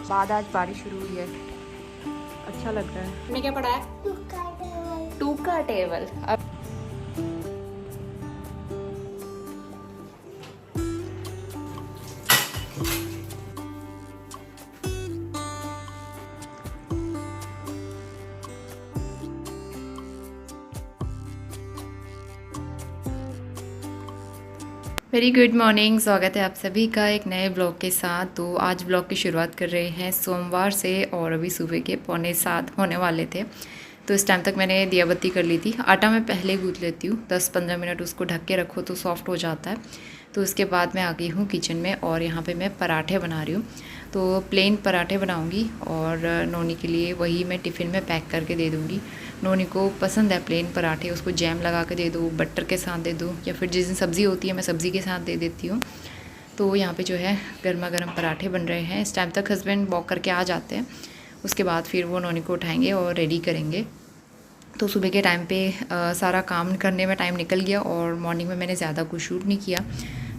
बाद आज बारिश शुरू हुई है। अच्छा लग रहा है। तुमने क्या पढ़ा है? टू का टेबल। अब वेरी गुड मॉर्निंग, स्वागत है आप सभी का एक नए ब्लॉग के साथ। तो आज ब्लॉग की शुरुआत कर रहे हैं सोमवार से और अभी सुबह के 6:45 होने वाले थे। तो इस टाइम तक मैंने दिया बत्ती कर ली थी। आटा मैं पहले गूँथ लेती हूँ, 10-15 मिनट उसको ढक के रखो तो सॉफ्ट हो जाता है। तो उसके बाद मैं आ गई हूँ किचन में और यहाँ पे मैं पराठे बना रही हूँ। तो प्लेन पराठे बनाऊँगी और नोनी के लिए वही मैं टिफ़िन में पैक करके दे दूँगी। नोनी को पसंद है प्लेन पराठे, उसको जैम लगा के दे दो, बटर के साथ दे दो, या फिर जिस दिन सब्ज़ी होती है मैं सब्ज़ी के साथ दे देती हूँ। तो यहाँ पे जो है गर्मा गर्म पराठे बन रहे हैं। इस टाइम तक हस्बैंड वॉक करके आ जाते हैं, उसके बाद फिर वो नोनी को उठाएंगे और रेडी करेंगे। तो सुबह के टाइम पे सारा काम करने में टाइम निकल गया और मॉर्निंग में मैंने ज़्यादा कुछ शूट नहीं किया।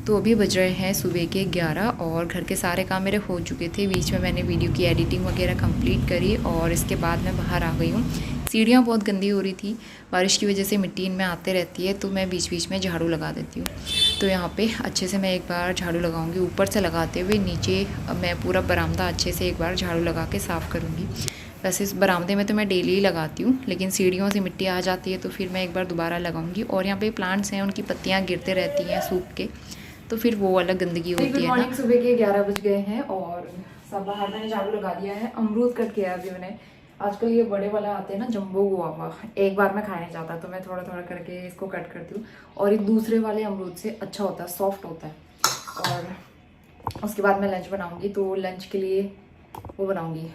तो अभी बज रहे हैं सुबह के 11 और घर के सारे काम मेरे हो चुके थे। बीच में मैंने वीडियो की एडिटिंग वगैरह कंप्लीट करी और इसके बाद मैं बाहर आ गई हूँ। सीढ़ियाँ बहुत गंदी हो रही थी, बारिश की वजह से मिट्टी इनमें आते रहती है, तो मैं बीच बीच में झाड़ू लगा देती हूँ। तो यहाँ पे अच्छे से मैं एक बार झाड़ू लगाऊंगी, ऊपर से लगाते हुए नीचे मैं पूरा बरामदा अच्छे से एक बार झाड़ू लगा के साफ़ करूँगी। वैसे इस बरामदे में तो मैं डेली ही लगाती हूँ, लेकिन सीढ़ियों से मिट्टी आ जाती है तो फिर मैं एक बार दोबारा लगाऊंगी। और यहाँ पे प्लांट्स हैं, उनकी पत्तियाँ गिरते रहती हैं सूख के, तो फिर वो अलग गंदगी होती है ना। सुबह के 11 बज गए हैं और सब बाहर मैंने झाड़ू लगा दिया है। अमरूद कट किया अभी मैंने। आजकल ये बड़े वाला आते हैं ना, जम्बो गुआवा, एक बार में खाया नहीं जाता, तो मैं थोड़ा थोड़ा करके इसको कट करती हूँ। और एक दूसरे वाले अमरूद से अच्छा होता है, सॉफ्ट होता है। और उसके बाद मैं लंच बनाऊँगी। तो लंच के लिए वो बनाऊँगी,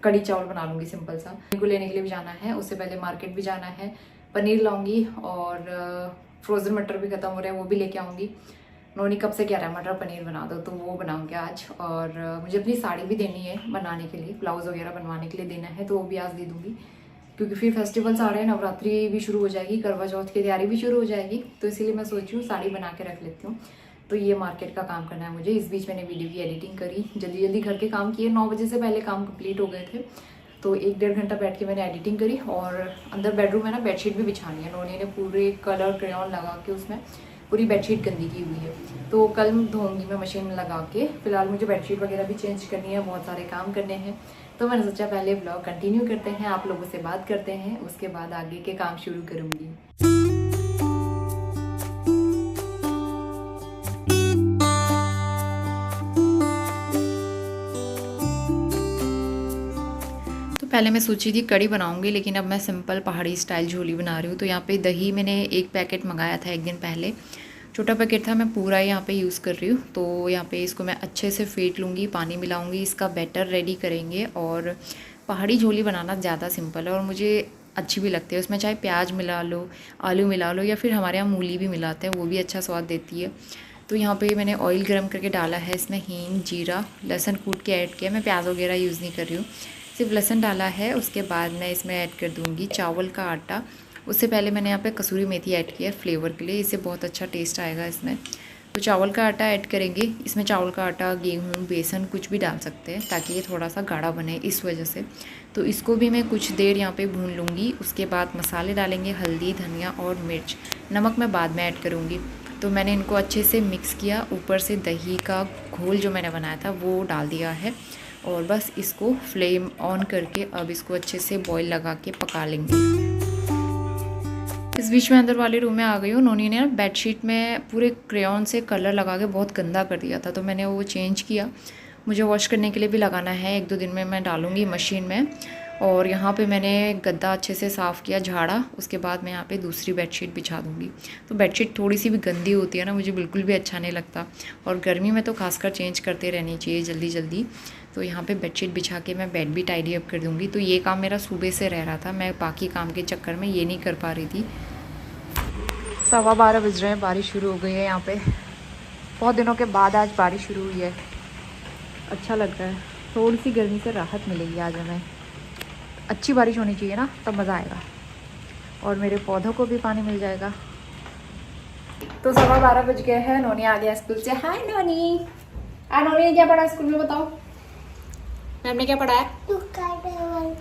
कड़ी चावल बना लूँगी सिंपल सा। को लेने के लिए भी जाना है, उससे पहले मार्केट भी जाना है। पनीर लाऊंगी और फ्रोज़न मटर भी ख़त्म हो रहे हैं, वो भी लेके आऊँगी। नोनी कब से कह रहा है मटर पनीर बना दो, तो वो बनाऊंगी आज। और मुझे अपनी साड़ी भी देनी है बनाने के लिए, ब्लाउज़ वगैरह बनवाने के लिए देना है, तो वो भी आज दे दूँगी। क्योंकि फिर फेस्टिवल्स आ रहे हैं, नवरात्रि भी शुरू हो जाएगी, करवा चौथ की तैयारी भी शुरू हो जाएगी, तो इसीलिए मैं सोच रही हूँ साड़ी बना के रख लेती हूँ। तो ये मार्केट का काम करना है मुझे। इस बीच मैंने वीडियो की एडिटिंग करी, जल्दी जल्दी घर के काम किए, 9 बजे से पहले काम कंप्लीट हो गए थे। तो 1-1.5 घंटा बैठ के मैंने एडिटिंग करी। और अंदर बेडरूम में ना बेडशीट भी बिछानी है। नोनी ने पूरे कलर क्रेयॉन लगा के उसमें पूरी बेडशीट गंदी की हुई है, तो कल धोऊंगी मैं मशीन में लगा के। फिलहाल मुझे बेडशीट वगैरह भी चेंज करनी है, बहुत सारे काम करने हैं। तो मैंने सोचा पहले ब्लॉग कंटिन्यू करते हैं, आप लोगों से बात करते हैं, उसके बाद आगे के काम शुरू करूँगी। पहले मैं सोची थी कड़ी बनाऊंगी, लेकिन अब मैं सिंपल पहाड़ी स्टाइल झोली बना रही हूँ। तो यहाँ पे दही मैंने एक पैकेट मंगाया था एक दिन पहले, छोटा पैकेट था, मैं पूरा यहाँ पे यूज़ कर रही हूँ। तो यहाँ पे इसको मैं अच्छे से फेंट लूँगी, पानी मिलाऊँगी, इसका बैटर रेडी करेंगे। और पहाड़ी झोली बनाना ज़्यादा सिंपल है और मुझे अच्छी भी लगती है। उसमें चाहे प्याज मिला लो, आलू मिला लो, या फिर हमारे यहाँ मूली भी मिलाते हैं, वो भी अच्छा स्वाद देती है। तो यहाँ पे मैंने ऑयल गर्म करके डाला है, इसमें हींग, जीरा, लहसुन कूट के ऐड किया। मैं प्याज वगैरह यूज़ नहीं कर रही हूँ, सिर्फ लहसुन डाला है। उसके बाद मैं इसमें ऐड कर दूँगी चावल का आटा। उससे पहले मैंने यहाँ पे कसूरी मेथी ऐड किया फ्लेवर के लिए, इससे बहुत अच्छा टेस्ट आएगा इसमें। तो चावल का आटा ऐड करेंगे। इसमें चावल का आटा, गेहूँ, बेसन कुछ भी डाल सकते हैं ताकि ये थोड़ा सा गाढ़ा बने, इस वजह से। तो इसको भी मैं कुछ देर यहाँ पे भून लूँगी। उसके बाद मसाले डालेंगे, हल्दी, धनिया और मिर्च। नमक मैं बाद में ऐड करूँगी। तो मैंने इनको अच्छे से मिक्स किया, ऊपर से दही का घोल जो मैंने बनाया था वो डाल दिया है। और बस इसको फ्लेम ऑन करके अब इसको अच्छे से बॉईल लगा के पका लेंगे। इस बीच में अंदर वाले रूम में आ गई हूँ। नोनी ने ना बेडशीट में पूरे क्रेयॉन से कलर लगा के बहुत गंदा कर दिया था, तो मैंने वो चेंज किया। मुझे वॉश करने के लिए भी लगाना है, 1-2 दिन में मैं डालूँगी मशीन में। और यहाँ पे मैंने गद्दा अच्छे से साफ़ किया, झाड़ा। उसके बाद मैं यहाँ पे दूसरी बेडशीट बिछा दूँगी। तो बेडशीट थोड़ी सी भी गंदी होती है ना, मुझे बिल्कुल भी अच्छा नहीं लगता। और गर्मी में तो खासकर चेंज करते रहनी चाहिए जल्दी जल्दी। तो यहाँ पे बेडशीट बिछा के मैं बेड भी टाइडी अप कर दूँगी। तो ये काम मेरा सुबह से रह रहा था, मैं बाकी काम के चक्कर में ये नहीं कर पा रही थी। 12:15 बज रहे हैं, बारिश शुरू हो गई है यहाँ पे। बहुत दिनों के बाद आज बारिश शुरू हुई है, अच्छा लग रहा है। थोड़ी सी गर्मी से राहत मिलेगी आज हमें। अच्छी बारिश होनी चाहिए ना, तब मज़ा आएगा और मेरे पौधों को भी पानी मिल जाएगा। तो 12:15 बज गए हैं, नोनी आ गया स्कूल से। हाय नोनी। नोनी ने क्या पढ़ा स्कूल में बताओ। मैम ने क्या पढ़ाया?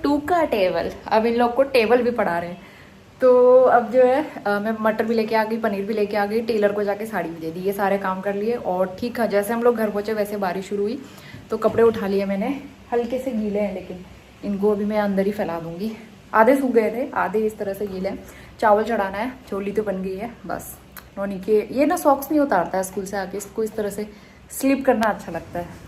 टू का टेबल। अब इन लोग को टेबल भी पढ़ा रहे हैं। तो अब जो है मैं मटर भी लेके आ गई, पनीर भी लेके आ गई, टेलर को जाके साड़ी भी दे दी, ये सारे काम कर लिए। और ठीक है, जैसे हम लोग घर पहुँचे वैसे बारिश शुरू हुई, तो कपड़े उठा लिए मैंने। हल्के से गीले हैं लेकिन इनको अभी मैं अंदर ही फैला दूँगी। आधे सूख गए थे, आधे इस तरह से गीले हैं। चावल चढ़ाना है, चोली तो बन गई है बस। नोनी के ये ना सॉक्स नहीं उतारता है स्कूल से आके, इसको इस तरह से स्लीप करना अच्छा लगता है।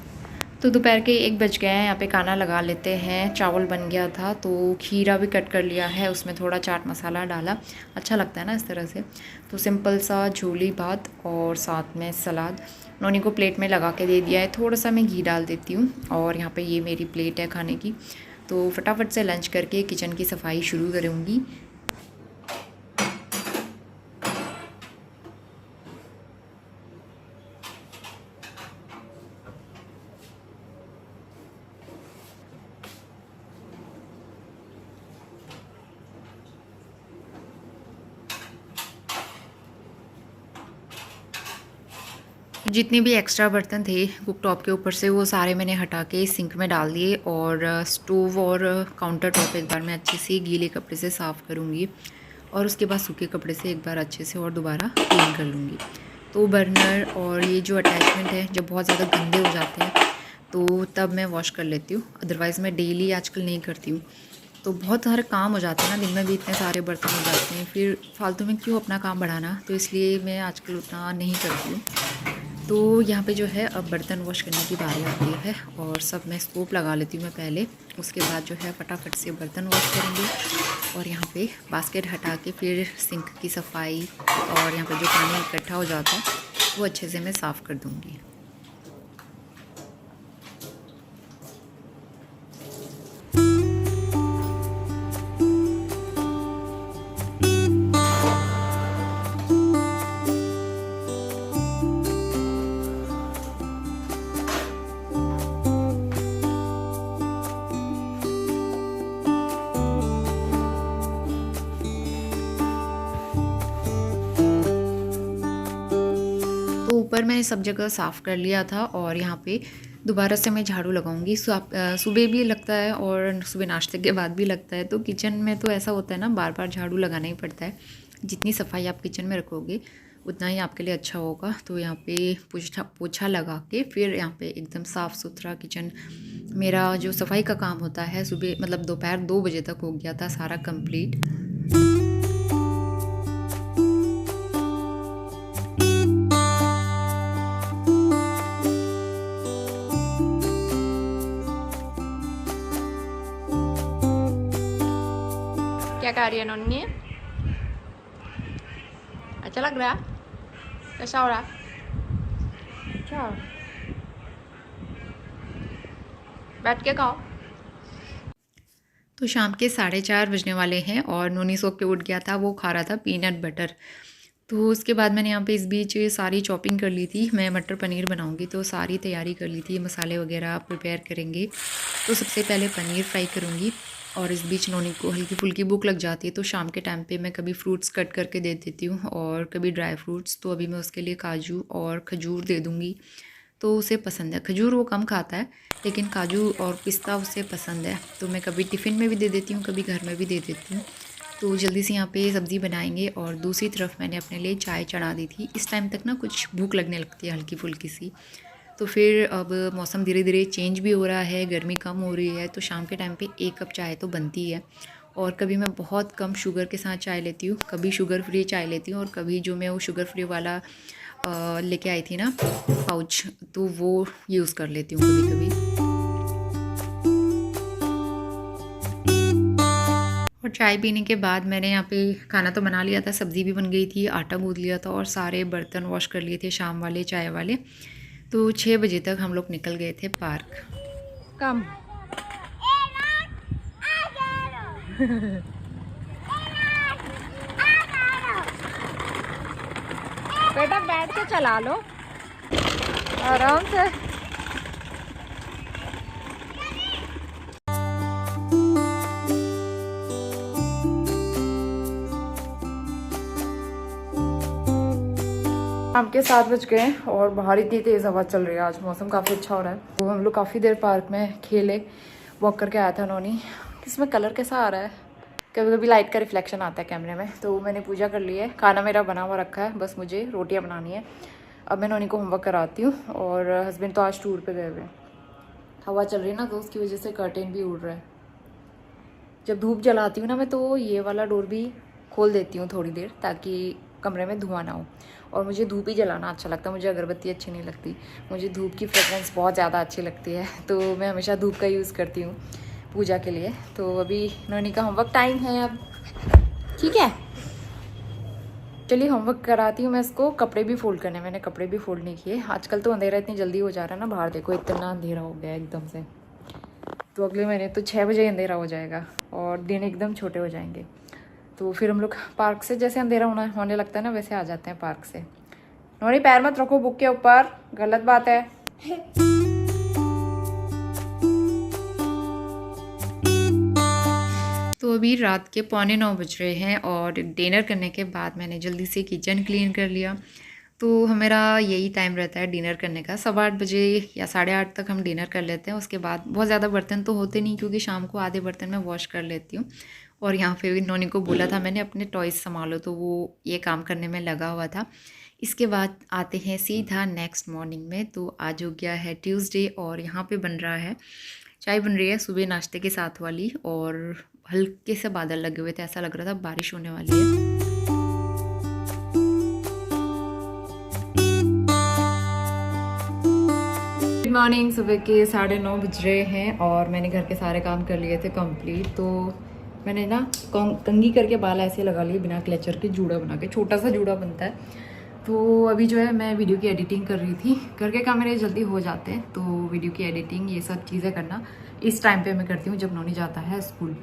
तो दोपहर के 1 बज गए हैं, यहाँ पे खाना लगा लेते हैं। चावल बन गया था तो खीरा भी कट कर लिया है, उसमें थोड़ा चाट मसाला डाला, अच्छा लगता है ना इस तरह से। तो सिंपल सा झोली भात और साथ में सलाद नोनी को प्लेट में लगा के दे दिया है। थोड़ा सा मैं घी डाल देती हूँ। और यहाँ पे ये मेरी प्लेट है खाने की। तो फटाफट से लंच करके किचन की सफाई शुरू करूँगी। जितने भी एक्स्ट्रा बर्तन थे कुक टॉप के ऊपर से वो सारे मैंने हटा के सिंक में डाल दिए। और स्टोव और काउंटर टॉप एक बार मैं अच्छे से गीले कपड़े से साफ़ करूँगी और उसके बाद सूखे कपड़े से एक बार अच्छे से और दोबारा क्लीन कर लूँगी। तो बर्नर और ये जो अटैचमेंट है जब बहुत ज़्यादा गंदे हो जाते हैं तो तब मैं वॉश कर लेती हूँ, अदरवाइज़ मैं डेली आजकल नहीं करती हूँ। तो बहुत सारे काम हो जाते हैं ना, दिन में भी इतने सारे बर्तन हो जाते हैं, फिर फालतू में क्यों अपना काम बढ़ाना। तो इसलिए मैं आजकल उतना नहीं करती हूँ। तो यहाँ पे जो है अब बर्तन वॉश करने की बारी आती है और सब मैं स्कोप लगा लेती हूँ मैं पहले। उसके बाद जो है फटाफट से बर्तन वॉश करेंगे और यहाँ पे बास्केट हटा के फिर सिंक की सफाई और यहाँ पे जो पानी इकट्ठा हो जाता है वो अच्छे से मैं साफ़ कर दूँगी। ऊपर मैंने सब जगह साफ़ कर लिया था और यहाँ पे दोबारा से मैं झाड़ू लगाऊंगी। सुबह भी लगता है और सुबह नाश्ते के बाद भी लगता है। तो किचन में तो ऐसा होता है ना, बार बार झाड़ू लगाना ही पड़ता है। जितनी सफाई आप किचन में रखोगे उतना ही आपके लिए अच्छा होगा। तो यहाँ पे पोछा लगा के फिर यहाँ पे एकदम साफ़ सुथरा किचन, मेरा जो सफाई का काम होता है सुबह मतलब दोपहर 2 बजे तक हो गया था सारा कंप्लीट। क्या कर रही है नन्ही? अच्छा लग रहा है? कैसा हो रहा है? अच्छा, बैठ के खाओ। तो शाम के 4:30 बजने वाले हैं और नोनी सो के उठ गया था, वो खा रहा था पीनट बटर। तो उसके बाद मैंने यहाँ पे इस बीच सारी चॉपिंग कर ली थी। मैं मटर पनीर बनाऊंगी तो सारी तैयारी कर ली थी, मसाले वगैरह प्रिपेयर करेंगे। तो सबसे पहले पनीर फ्राई करूँगी और इस बीच नोनी को हल्की फुल्की भूख लग जाती है। तो शाम के टाइम पे मैं कभी फ्रूट्स कट करके दे देती हूँ और कभी ड्राई फ्रूट्स। तो अभी मैं उसके लिए काजू और खजूर दे दूँगी, तो उसे पसंद है। खजूर वो कम खाता है लेकिन काजू और पिस्ता उसे पसंद है। तो मैं कभी टिफ़िन में भी दे देती हूँ, कभी घर में भी दे देती हूँ। तो जल्दी से यहाँ पे सब्ज़ी बनाएंगे और दूसरी तरफ मैंने अपने लिए चाय चढ़ा दी थी। इस टाइम तक ना कुछ भूख लगने लगती है हल्की फुल्की सी। तो फिर अब मौसम धीरे धीरे चेंज भी हो रहा है, गर्मी कम हो रही है, तो शाम के टाइम पे 1 कप चाय तो बनती है। और कभी मैं बहुत कम शुगर के साथ चाय लेती हूँ, कभी शुगर फ्री चाय लेती हूँ और कभी जो मैं वो शुगर फ्री वाला लेके आई थी ना पाउच, तो वो यूज़ कर लेती हूँ कभी कभी। और चाय पीने के बाद मैंने यहाँ पे खाना तो बना लिया था, सब्ज़ी भी बन गई थी, आटा गूँथ लिया था और सारे बर्तन वॉश कर लिए थे शाम वाले चाय वाले। तो 6 बजे तक हम लोग निकल गए थे पार्क। कम बेटा बैठ के चला लो आराम से। शाम के 7 बज गए और बाहर इतनी तेज़ हवा चल रही है। आज मौसम काफ़ी अच्छा हो रहा है। तो हम लोग काफ़ी देर पार्क में खेले, वॉक करके आया था नोनी। इसमें कलर कैसा आ रहा है, कभी कभी लाइट का रिफ्लेक्शन आता है कैमरे में। तो मैंने पूजा कर ली है, खाना मेरा बना हुआ रखा है, बस मुझे रोटियाँ बनानी है। अब मैं नोनी को होमवर्क कराती हूँ और हस्बैंड तो आज टूर पर गए हुए हैं। हवा चल रही है ना, तो उसकी वजह से कर्टेन भी उड़ रहा है। जब धूप जलाती हूँ ना मैं, तो ये वाला डोर भी खोल देती हूँ थोड़ी देर, ताकि कमरे में धुआं ना हो। और मुझे धूप ही जलाना अच्छा लगता है, मुझे अगरबत्ती अच्छी नहीं लगती। मुझे धूप की फ्रेगरेंस बहुत ज़्यादा अच्छी लगती है, तो मैं हमेशा धूप का यूज़ करती हूँ पूजा के लिए। तो अभी नोनी का होमवर्क टाइम है अब, ठीक है। चलिए होमवर्क कराती हूँ मैं इसको। कपड़े भी फोल्ड करने, मैंने कपड़े भी फोल्ड नहीं किए। आजकल तो अंधेरा इतनी जल्दी हो जा रहा है ना, बाहर देखो इतना अंधेरा हो गया एकदम से। तो अगले महीने तो 6 बजे अंधेरा हो जाएगा और दिन एकदम छोटे हो जाएंगे। तो फिर हम लोग पार्क से, जैसे अंधेरा होने लगता है ना, वैसे आ जाते हैं पार्क से। नोनी पैर मत रखो बुक के ऊपर, गलत बात है। तो अभी रात के 8:45 बज रहे हैं और डिनर करने के बाद मैंने जल्दी से किचन क्लीन कर लिया। तो हमारा यही टाइम रहता है डिनर करने का, 8:15 बजे या 8:30 तक हम डिनर कर लेते हैं। उसके बाद बहुत ज़्यादा बर्तन तो होते नहीं, क्योंकि शाम को आधे बर्तन मैं वॉश कर लेती हूँ। और यहाँ पे भी नोनी को बोला था मैंने अपने टॉयज़ संभालो, तो वो ये काम करने में लगा हुआ था। इसके बाद आते हैं सीधा नेक्स्ट मॉर्निंग में। तो आज हो गया है ट्यूसडे और यहाँ पे बन रहा है चाय, बन रही है सुबह नाश्ते के साथ वाली। और हल्के से बादल लगे हुए थे, ऐसा लग रहा था बारिश होने वाली है। Good morning. सुबह के 9:30 बज रहे हैं और मैंने घर के सारे काम कर लिए थे कंप्लीट। तो मैंने ना कंघी करके बाल ऐसे लगा लिए बिना क्लेचर के, जूड़ा बना के, छोटा सा जूड़ा बनता है। तो अभी जो है मैं वीडियो की एडिटिंग कर रही थी। घर के काम मेरे जल्दी हो जाते हैं, तो वीडियो की एडिटिंग ये सब चीज़ें करना इस टाइम पे मैं करती हूँ जब नोनी जाता है स्कूल।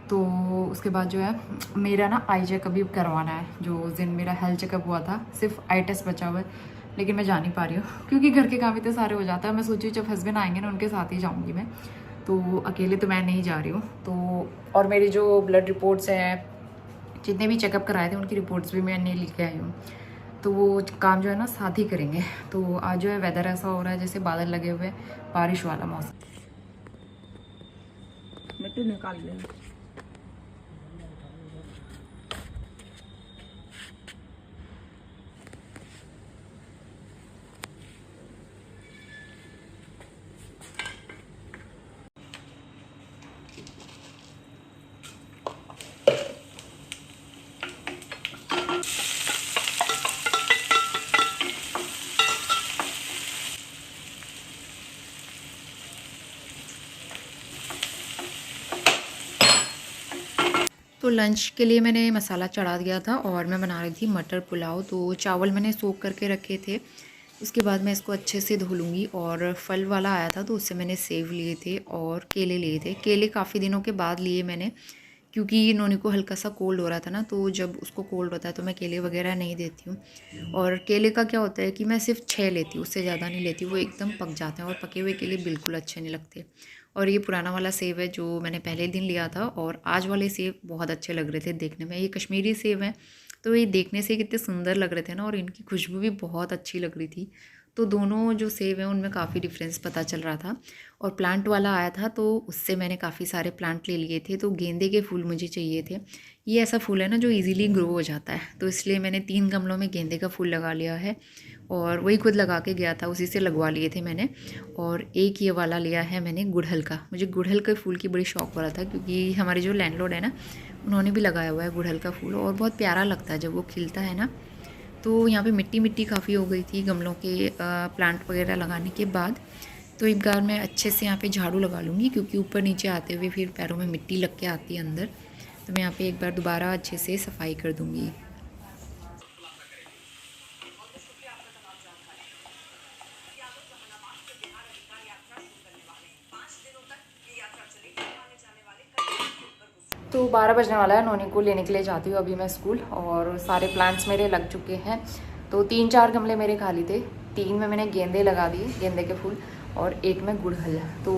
तो उसके बाद जो है मेरा ना आई चेकअप भी करवाना है। जो उस दिन मेरा हेल्थ चेकअप हुआ था, सिर्फ आई टेस्ट बचा हुआ है, लेकिन मैं जा नहीं पा रही हूँ क्योंकि घर के काम इतने सारे हो जाता है। मैं सोची जब हस्बैंड आएंगे ना उनके साथ ही जाऊँगी मैं, तो अकेले तो मैं नहीं जा रही हूँ। तो और मेरी जो ब्लड रिपोर्ट्स हैं, जितने भी चेकअप कराए थे उनकी रिपोर्ट्स भी मैंने लेके आई हूँ। तो वो काम जो है ना साथ ही करेंगे। तो आज जो है वेदर ऐसा हो रहा है जैसे बादल लगे हुए, बारिश वाला मौसम। मिट्टी निकाल लेना। तो लंच के लिए मैंने मसाला चढ़ा दिया था और मैं बना रही थी मटर पुलाव। तो चावल मैंने सोख करके रखे थे, उसके बाद मैं इसको अच्छे से धो लूँगी। और फल वाला आया था तो उससे मैंने सेब लिए थे और केले लिए थे। केले काफ़ी दिनों के बाद लिए मैंने, क्योंकि नोनी को हल्का सा कोल्ड हो रहा था ना, तो जब उसको कोल्ड होता है तो मैं केले वगैरह नहीं देती हूँ। और केले का क्या होता है कि मैं सिर्फ 6 लेती हूँ, उससे ज़्यादा नहीं लेती, वो एकदम पक जाते हैं और पके हुए केले बिल्कुल अच्छे नहीं लगते। और ये पुराना वाला सेब है जो मैंने पहले दिन लिया था, और आज वाले सेब बहुत अच्छे लग रहे थे देखने में। ये कश्मीरी सेब हैं, तो ये देखने से कितने सुंदर लग रहे थे ना, और इनकी खुशबू भी बहुत अच्छी लग रही थी। तो दोनों जो सेब हैं उनमें काफ़ी डिफरेंस पता चल रहा था। और प्लांट वाला आया था तो उससे मैंने काफ़ी सारे प्लांट ले लिए थे। तो गेंदे के फूल मुझे चाहिए थे। ये ऐसा फूल है ना जो इजीली ग्रो हो जाता है, तो इसलिए मैंने 3 गमलों में गेंदे का फूल लगा लिया है। और वही खुद लगा के गया था, उसी से लगवा लिए थे मैंने। और एक ये वाला लिया है मैंने गुड़हल का। मुझे गुड़हल के फूल की बड़ी शौक हो रहा था, क्योंकि हमारे जो लैंडलॉर्ड है ना उन्होंने भी लगाया हुआ है गुड़हल का फूल, और बहुत प्यारा लगता है जब वो खिलता है ना। तो यहाँ पे मिट्टी मिट्टी काफ़ी हो गई थी गमलों के प्लांट वगैरह लगाने के बाद। तो एक बार मैं अच्छे से यहाँ पे झाड़ू लगा लूँगी, क्योंकि ऊपर नीचे आते हुए फिर पैरों में मिट्टी लग के आती है अंदर। तो मैं यहाँ पे एक बार दोबारा अच्छे से सफाई कर दूँगी। तो 12 बजने वाला है, नोनी को लेने के लिए जाती हूँ अभी मैं स्कूल। और सारे प्लांट्स मेरे लग चुके हैं। तो 3-4 गमले मेरे खाली थे, 3 में मैंने गेंदे लगा दिए, गेंदे के फूल, और एक में गुड़हल। तो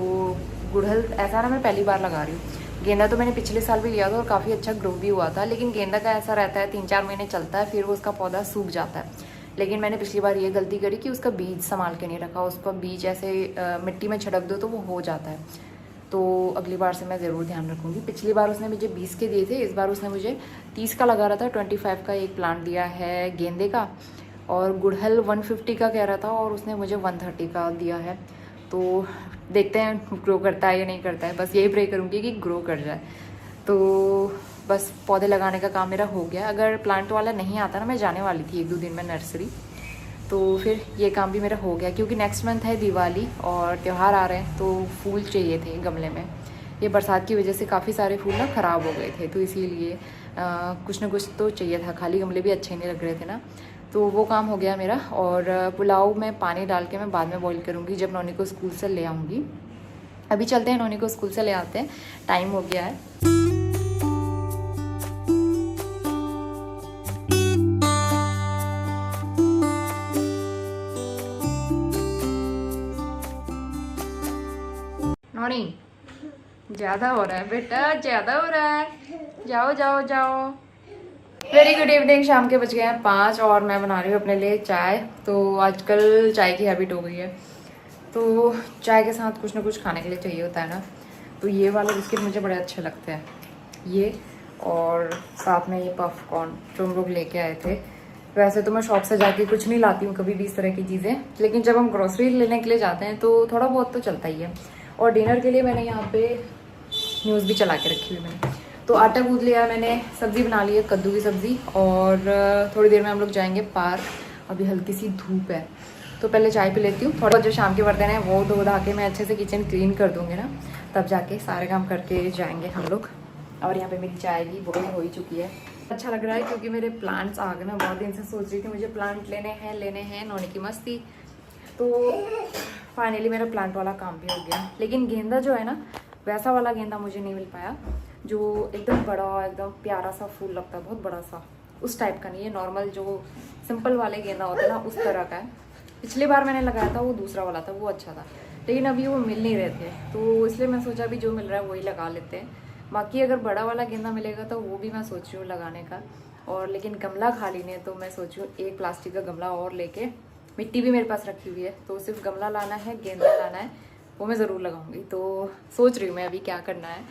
गुड़हल ऐसा ना मैं पहली बार लगा रही हूँ। गेंदा तो मैंने पिछले साल भी लिया था और काफ़ी अच्छा ग्रो भी हुआ था, लेकिन गेंदा का ऐसा रहता है 3-4 महीने चलता है, फिर वो उसका पौधा सूख जाता है। लेकिन मैंने पिछली बार ये गलती करी कि उसका बीज संभाल के नहीं रखा, उसका बीज ऐसे मिट्टी में छिड़क दो तो वो हो जाता है। तो अगली बार से मैं ज़रूर ध्यान रखूँगी। पिछली बार उसने मुझे 20 के दिए थे, इस बार उसने मुझे 30 का लगा रहा था। 25 का एक प्लांट दिया है गेंदे का, और गुड़हल 150 का कह रहा था, और उसने मुझे 130 का दिया है। तो देखते हैं ग्रो करता है या नहीं करता है, बस यही प्रे करूँगी कि ग्रो कर जाए। तो बस पौधे लगाने का काम मेरा हो गया। अगर प्लांट वाला नहीं आता ना, मैं जाने वाली थी 1-2 दिन में नर्सरी, तो फिर ये काम भी मेरा हो गया, क्योंकि नेक्स्ट मंथ है दिवाली और त्यौहार आ रहे हैं, तो फूल चाहिए थे गमले में। ये बरसात की वजह से काफ़ी सारे फूल ना ख़राब हो गए थे, तो इसीलिए कुछ ना कुछ तो चाहिए था, खाली गमले भी अच्छे नहीं लग रहे थे ना। तो वो काम हो गया मेरा। और पुलाव में पानी डाल के मैं बाद में बॉईल करूँगी जब नोनी को स्कूल से ले आऊँगी। अभी चलते हैं, नोनी को स्कूल से ले आते हैं, टाइम हो गया है। नोनी ज़्यादा हो रहा है बेटा, ज़्यादा हो रहा है, जाओ जाओ जाओ। Very good evening. शाम के बज गए हैं 5 और मैं बना रही हूँ अपने लिए चाय। तो आजकल चाय की हैबिट हो गई है, तो चाय के साथ कुछ ना कुछ खाने के लिए चाहिए होता है ना। तो ये वाला बिस्किट मुझे बड़े अच्छे लगते हैं, ये, और साथ में ये पॉपकॉर्न जो हम लोग लेके आए थे। वैसे तो मैं शॉप से जाके कुछ नहीं लाती हूँ कभी भी इस तरह की चीज़ें, लेकिन जब हम ग्रोसरी लेने के लिए जाते हैं तो थोड़ा बहुत तो चलता ही है। और डिनर के लिए मैंने यहाँ पे न्यूज़ भी चला के रखी हुई मैंने। तो आटा गूंथ लिया मैंने, सब्ज़ी बना ली है, कद्दू की सब्ज़ी। और थोड़ी देर में हम लोग जाएंगे पार्क। अभी हल्की सी धूप है, तो पहले चाय पी लेती हूँ। थोड़ा जो शाम के बर्तन हैं वो धो धा के मैं अच्छे से किचन क्लीन कर दूँगी ना, तब जाके सारे काम करके जाएंगे हम लोग। और यहाँ पे मेरी चाय भी बॉईल हो ही चुकी है। अच्छा लग रहा है क्योंकि मेरे प्लांट्स आ गए। मैं बहुत दिन से सोच रही थी मुझे प्लांट लेने हैं, नोनी की मस्ती। तो फाइनली मेरा प्लांट वाला काम भी हो गया। लेकिन गेंदा जो है ना, वैसा वाला गेंदा मुझे नहीं मिल पाया जो एकदम बड़ा, एकदम प्यारा सा फूल लगता है, बहुत बड़ा सा, उस टाइप का नहीं है। नॉर्मल जो सिंपल वाले गेंदा होते हैं ना, उस तरह का है। पिछली बार मैंने लगाया था वो दूसरा वाला था, वो अच्छा था, लेकिन अभी वो मिल नहीं रहे थे, तो इसलिए मैं सोचा अभी जो मिल रहा है वही लगा लेते हैं। बाकी अगर बड़ा वाला गेंदा मिलेगा तो वो भी मैं सोच रही हूँ लगाने का। और लेकिन गमला खाली नहीं है, तो मैं सोच रही हूँ एक प्लास्टिक का गमला और लेके, मिट्टी भी मेरे पास रखी हुई है, तो सिर्फ गमला लाना है, गेंदा लाना है, वो मैं ज़रूर लगाऊंगी। तो सोच रही हूँ मैं अभी क्या करना है।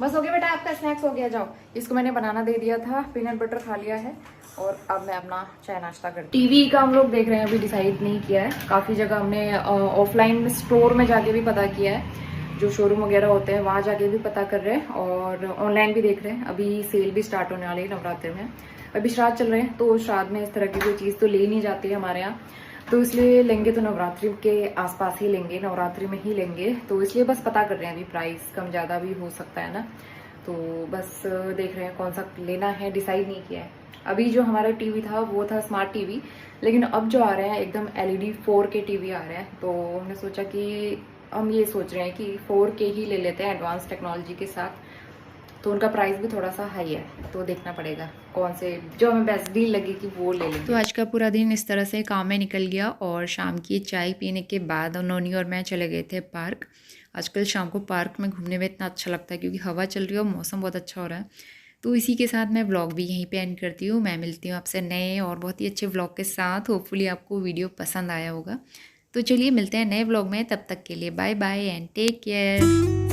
बस हो गया बेटा, आपका स्नैक्स हो गया, जाओ। इसको मैंने बनाना दे दिया था, पीनट बटर खा लिया है, और अब मैं अपना चाय नाश्ता करती हूँ। टीवी का हम लोग देख रहे हैं, अभी डिसाइड नहीं किया है। काफ़ी जगह हमने ऑफलाइन स्टोर में जाके भी पता किया है, जो शोरूम वगैरह होते हैं वहाँ जाके भी पता कर रहे हैं, और ऑनलाइन भी देख रहे हैं। अभी सेल भी स्टार्ट होने वाली है नवरात्रि में, अभी श्राद्ध चल रहे हैं, तो श्राद्ध में इस तरह की कोई चीज़ तो ले ही नहीं जाती है हमारे यहाँ, तो इसलिए लेंगे तो नवरात्रि के आसपास ही लेंगे, नवरात्रि में ही लेंगे। तो इसलिए बस पता कर रहे हैं, अभी प्राइस कम ज़्यादा भी हो सकता है ना, तो बस देख रहे हैं कौन सा लेना है, डिसाइड नहीं किया है। अभी जो हमारा टीवी था वो था स्मार्ट टीवी, लेकिन अब जो आ रहे हैं एकदम LED 4K टीवी आ रहे हैं, तो हमने सोचा कि हम ये सोच रहे हैं कि 4K ही ले लेते हैं एडवांस टेक्नोलॉजी के साथ। तो उनका प्राइस भी थोड़ा सा हाई है, तो देखना पड़ेगा कौन से जो हमें बेस्ट डील लगेगी वो ले लेंगे। तो आज का पूरा दिन इस तरह से काम में निकल गया, और शाम की चाय पीने के बाद नोनी और मैं चले गए थे पार्क। आजकल शाम को पार्क में घूमने में इतना अच्छा लगता है, क्योंकि हवा चल रही है और मौसम बहुत अच्छा हो रहा है। तो इसी के साथ मैं व्लॉग भी यहीं पे एंड करती हूँ। मैं मिलती हूँ आपसे नए और बहुत ही अच्छे व्लॉग के साथ। होपफुली आपको वीडियो पसंद आया होगा। तो चलिए मिलते हैं नए व्लॉग में, तब तक के लिए bye bye and take care.